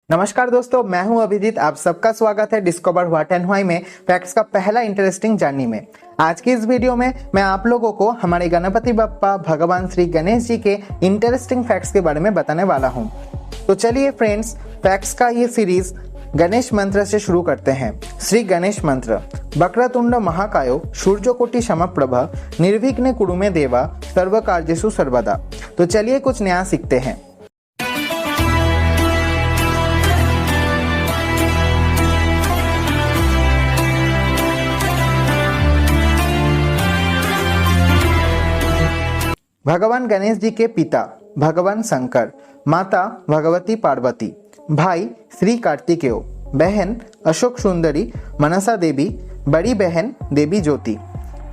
नमस्कार दोस्तों, मैं हूं अभिजीत। आप सबका स्वागत है डिस्कवर व्हाट एंड व्हाई में फैक्ट्स का पहला इंटरेस्टिंग जर्नी में। आज की इस वीडियो में मैं आप लोगों को हमारे गणपति बप्पा भगवान श्री गणेश जी के इंटरेस्टिंग फैक्ट्स के बारे में बताने वाला हूं। तो चलिए फ्रेंड्स, फैक्ट्स का ये सीरीज गणेश मंत्र से शुरू करते हैं। श्री गणेश मंत्र। वक्रतुंड महाकायो सूर्यकोटि समप्रभ निर्विघ्न कुरु मे देवा सर्व कार्येषु सर्वदा। तो चलिए कुछ नया सीखते हैं। भगवान गणेश जी के पिता भगवान शंकर, माता भगवती पार्वती, भाई श्री कार्तिकेय, बहन अशोक सुंदरी मनसा देवी, बड़ी बहन देवी ज्योति,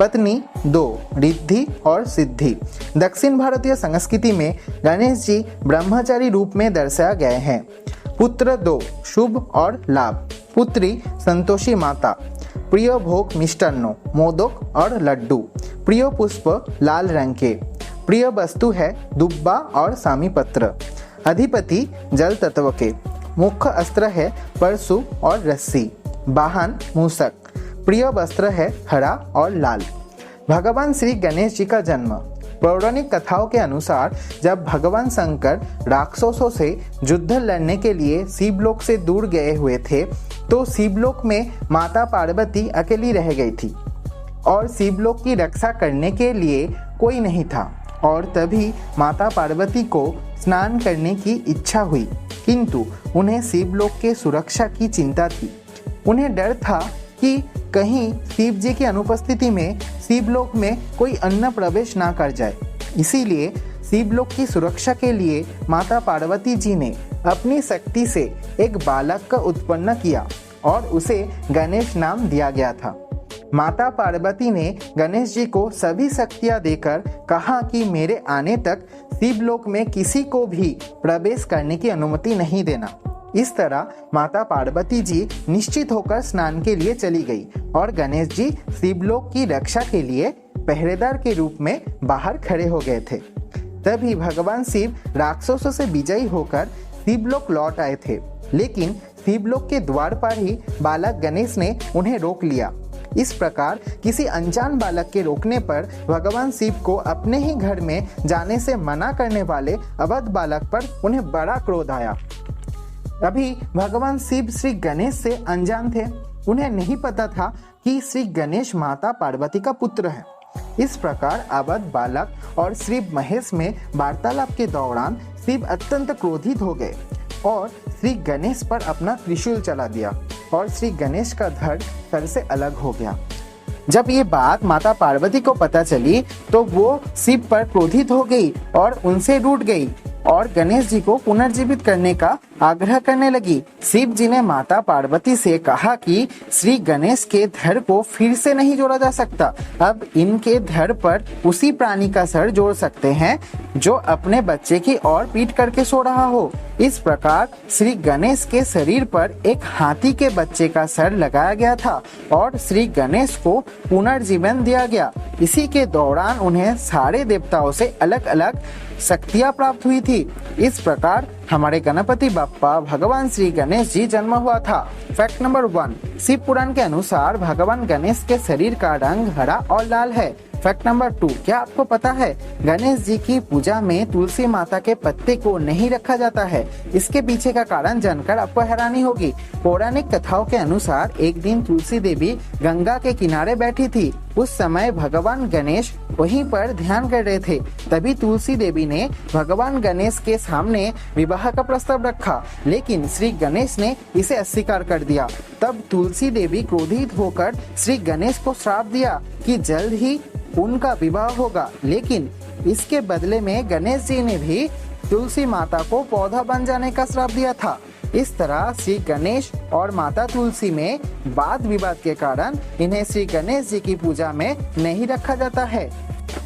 पत्नी 2 रिद्धि और सिद्धि। दक्षिण भारतीय संस्कृति में गणेश जी ब्रह्मचारी रूप में दर्शाए गए हैं। पुत्र 2 शुभ और लाभ, पुत्री संतोषी माता, प्रिय भोग मिष्टान्नों मोदक और लड्डू, प्रिय पुष्प लाल रंग के, प्रिय वस्तु है दुब्बा और सामी पत्र, अधिपति जल तत्व के, मुख्य अस्त्र है परशु और रस्सी, वाहन मूषक, प्रिय वस्त्र है हरा और लाल। भगवान श्री गणेश जी का जन्म। पौराणिक कथाओं के अनुसार जब भगवान शंकर राक्षसों से युद्ध लड़ने के लिए शिवलोक से दूर गए हुए थे तो शिवलोक में माता पार्वती अकेली रह गई थी और शिवलोक की रक्षा करने के लिए कोई नहीं था। और तभी माता पार्वती को स्नान करने की इच्छा हुई, किंतु उन्हें शिवलोक के सुरक्षा की चिंता थी। उन्हें डर था कि कहीं शिव जी की अनुपस्थिति में शिवलोक में कोई अन्य प्रवेश ना कर जाए। इसीलिए शिवलोक की सुरक्षा के लिए माता पार्वती जी ने अपनी शक्ति से एक बालक का उत्पन्न किया और उसे गणेश नाम दिया गया था। माता पार्वती ने गणेश जी को सभी शक्तियां देकर कहा कि मेरे आने तक शिवलोक में किसी को भी प्रवेश करने की अनुमति नहीं देना। इस तरह माता पार्वती जी निश्चित होकर स्नान के लिए चली गई और गणेश जी शिवलोक की रक्षा के लिए पहरेदार के रूप में बाहर खड़े हो गए थे। तभी भगवान शिव राक्षसों से विजयी होकर शिवलोक लौट आए थे, लेकिन शिवलोक के द्वार पर ही बालक गणेश ने उन्हें रोक लिया। इस प्रकार किसी अनजान बालक के रोकने पर भगवान शिव को अपने ही घर में जाने से मना करने वाले अवध बालक पर उन्हें बड़ा क्रोध आया। अभी भगवान शिव श्री गणेश से अनजान थे। उन्हें नहीं पता था कि श्री गणेश माता पार्वती का पुत्र है। इस प्रकार अवध बालक और श्री महेश में वार्तालाप के दौरान शिव अत्यंत क्रोधित हो गए और श्री गणेश पर अपना त्रिशूल चला दिया और श्री गणेश का धड़ सर से अलग हो गया। जब ये बात माता पार्वती को पता चली तो वो शिव पर क्रोधित हो गई और उनसे रूठ गई और गणेश जी को पुनर्जीवित करने का आग्रह करने लगी। शिव जी ने माता पार्वती से कहा कि श्री गणेश के धड़ को फिर से नहीं जोड़ा जा सकता। अब इनके धड़ पर उसी प्राणी का सर जोड़ सकते हैं जो अपने बच्चे की ओर पीट करके सो रहा हो। इस प्रकार श्री गणेश के शरीर पर एक हाथी के बच्चे का सर लगाया गया था और श्री गणेश को पुनर्जीवन दिया गया। इसी के दौरान उन्हें सारे देवताओं से अलग अलग शक्तियां प्राप्त हुई थी। इस प्रकार हमारे गणपति बप्पा भगवान श्री गणेश जी जन्म हुआ था। फैक्ट नंबर 1, शिव पुराण के अनुसार भगवान गणेश के शरीर का रंग हरा और लाल है। फैक्ट नंबर 2, क्या आपको पता है गणेश जी की पूजा में तुलसी माता के पत्ते को नहीं रखा जाता है? इसके पीछे का कारण जानकर आपको हैरानी होगी। पौराणिक कथाओं के अनुसार एक दिन तुलसी देवी गंगा के किनारे बैठी थी। उस समय भगवान गणेश वहीं पर ध्यान कर रहे थे। तभी तुलसी देवी ने भगवान गणेश के सामने विवाह का प्रस्ताव रखा, लेकिन श्री गणेश ने इसे अस्वीकार कर दिया। तब तुलसी देवी क्रोधित होकर श्री गणेश को श्राप दिया कि जल्द ही उनका विवाह होगा, लेकिन इसके बदले में गणेश जी ने भी तुलसी माता को पौधा बन जाने का श्राप दिया था। इस तरह श्री गणेश और माता तुलसी में वाद विवाद के कारण इन्हें श्री गणेश जी की पूजा में नहीं रखा जाता है।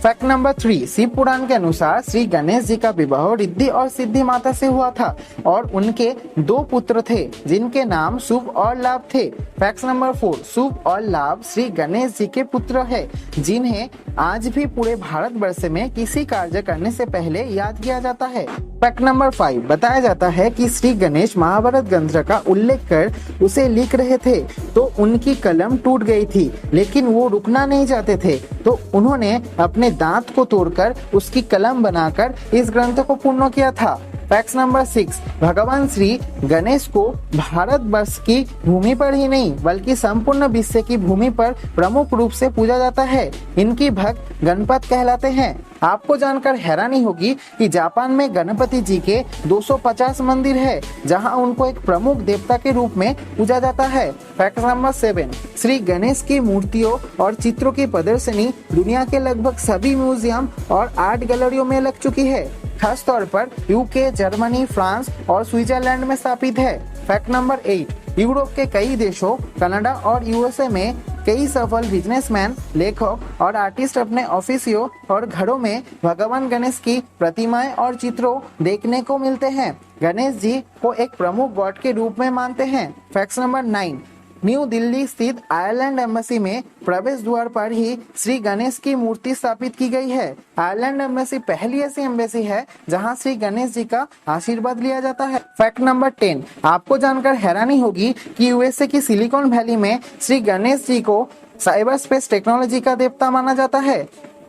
फैक्ट नंबर 3, शिव पुराण के अनुसार श्री गणेश जी का विवाह रिद्धि और सिद्धि माता से हुआ था और उनके 2 पुत्र थे जिनके नाम शुभ और लाभ थे। फैक्ट नंबर 4, शुभ और लाभ श्री गणेश जी के पुत्र है जिन्हें आज भी पूरे भारत वर्ष में किसी कार्य करने से पहले याद किया जाता है। फैक्ट नंबर 5, बताया जाता है कि श्री गणेश महाभारत ग्रंथ का उल्लेख कर उसे लिख रहे थे तो उनकी कलम टूट गई थी, लेकिन वो रुकना नहीं चाहते थे तो उन्होंने अपने दांत को तोड़कर उसकी कलम बनाकर इस ग्रंथ को पूर्ण किया था। फैक्ट नंबर 6, भगवान श्री गणेश को भारत वर्ष की भूमि पर ही नहीं बल्कि संपूर्ण विश्व की भूमि पर प्रमुख रूप से पूजा जाता है। इनकी भक्त गणपत कहलाते हैं। आपको जानकर हैरानी होगी कि जापान में गणपति जी के 250 मंदिर है जहां उनको एक प्रमुख देवता के रूप में पूजा जाता है। फैक्ट नंबर 7, श्री गणेश की मूर्तियों और चित्रों की प्रदर्शनी दुनिया के लगभग सभी म्यूजियम और आर्ट गैलरियों में लग चुकी है। खास तौर पर यूके, जर्मनी, फ्रांस और स्विट्जरलैंड में स्थापित है। फैक्ट नंबर 8, यूरोप के कई देशों, कनाडा और यूएसए में कई सफल बिजनेसमैन, लेखक और आर्टिस्ट अपने ऑफिसियों और घरों में भगवान गणेश की प्रतिमाएं और चित्रों देखने को मिलते हैं। गणेश जी को एक प्रमुख गॉड के रूप में मानते हैं। फैक्ट नंबर 9, न्यू दिल्ली स्थित आयरलैंड एम्बेसी में प्रवेश द्वार पर ही श्री गणेश की मूर्ति स्थापित की गई है। आयरलैंड एम्बेसी पहली ऐसी एम्बेसी है जहां श्री गणेश जी का आशीर्वाद लिया जाता है। फैक्ट नंबर 10, आपको जानकर हैरानी होगी कि यूएसए की सिलिकॉन वैली में श्री गणेश जी को साइबर स्पेस टेक्नोलॉजी का देवता माना जाता है।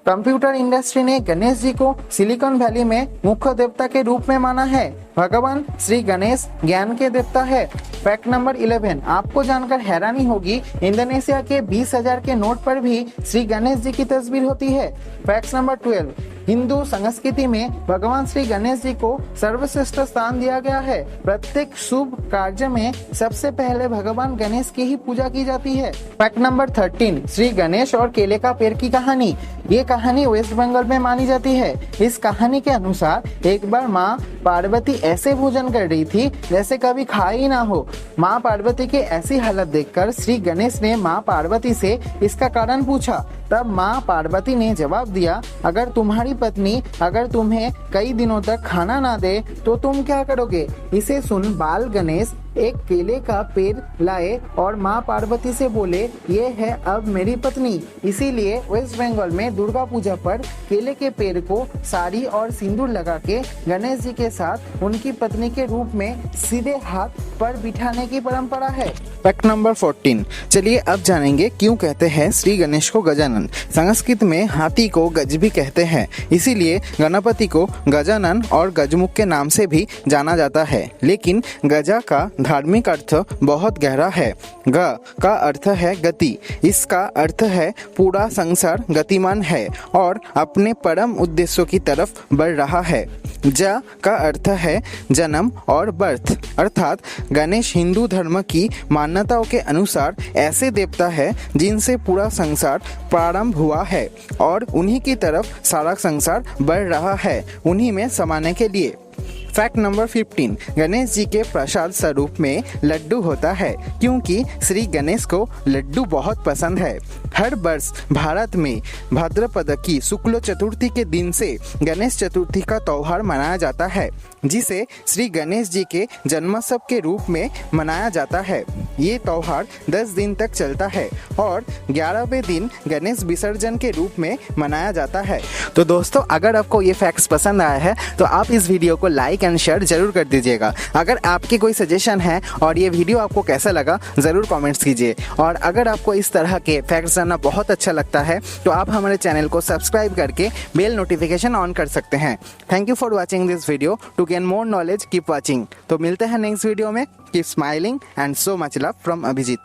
कंप्यूटर इंडस्ट्री ने गणेश जी को सिलिकॉन वैली में मुख्य देवता के रूप में माना है। भगवान श्री गणेश ज्ञान के देवता है। फैक्ट नंबर 11, आपको जानकर हैरानी होगी इंडोनेशिया के 20,000 के नोट पर भी श्री गणेश जी की तस्वीर होती है। फैक्ट नंबर 12, हिंदू संस्कृति में भगवान श्री गणेश जी को सर्वश्रेष्ठ स्थान दिया गया है। प्रत्येक शुभ कार्य में सबसे पहले भगवान गणेश की ही पूजा की जाती है। फैक्ट नंबर 13, श्री गणेश और केले का पेड़ की कहानी। ये कहानी वेस्ट बंगाल में मानी जाती है। इस कहानी के अनुसार एक बार माँ पार्वती ऐसे भोजन कर रही थी जैसे कभी खाया ही ना हो। माँ पार्वती की ऐसी हालत देखकर श्री गणेश ने माँ पार्वती से इसका कारण पूछा। तब माँ पार्वती ने जवाब दिया, अगर तुम्हारी पत्नी अगर तुम्हें कई दिनों तक खाना ना दे तो तुम क्या करोगे। इसे सुन बाल गणेश एक केले का पेड़ लाए और माँ पार्वती से बोले, ये है अब मेरी पत्नी। इसीलिए वेस्ट बंगाल में दुर्गा पूजा पर केले के पेड़ को साड़ी और सिंदूर लगा के गणेश जी के साथ उनकी पत्नी के रूप में सीधे हाथ पर बिठाने की परंपरा है। फैक्ट नंबर 14, चलिए अब जानेंगे क्यों कहते हैं श्री गणेश को गजानन। संस्कृत में हाथी को गज भी कहते हैं, इसीलिए गणपति को गजानन और गजमुख के नाम से भी जाना जाता है। लेकिन गजा का धार्मिक अर्थ बहुत गहरा है। ग का अर्थ है गति, इसका अर्थ है पूरा संसार गतिमान है और अपने परम उद्देश्यों की तरफ बढ़ रहा है। ज का अर्थ है जन्म और बर्थ, अर्थात गणेश हिंदू धर्म की मान्यताओं के अनुसार ऐसे देवता है जिनसे पूरा संसार प्रारंभ हुआ है और उन्हीं की तरफ सारा संसार बढ़ रहा है, उन्हीं में समाने के लिए। फैक्ट नंबर 15, गणेश जी के प्रसाद स्वरूप में लड्डू होता है क्योंकि श्री गणेश को लड्डू बहुत पसंद है। हर वर्ष भारत में भाद्रपद की शुक्ल चतुर्थी के दिन से गणेश चतुर्थी का त्योहार मनाया जाता है, जिसे श्री गणेश जी के जन्मोत्सव के रूप में मनाया जाता है। ये त्योहार 10 दिन तक चलता है और 11वें दिन गणेश विसर्जन के रूप में मनाया जाता है। तो दोस्तों, अगर आपको ये फैक्ट्स पसंद आया है तो आप इस वीडियो को लाइक एंड शेयर जरूर कर दीजिएगा। अगर आपके कोई सजेशन है और ये वीडियो आपको कैसा लगा ज़रूर कमेंट्स कीजिए। और अगर आपको इस तरह के फैक्ट्स जानना बहुत अच्छा लगता है तो आप हमारे चैनल को सब्सक्राइब करके बेल नोटिफिकेशन ऑन कर सकते हैं। Thank you for watching this video. To gain more knowledge keep watching. तो मिलते हैं नेक्स्ट वीडियो में। Keep smiling and so much love from Abhijit.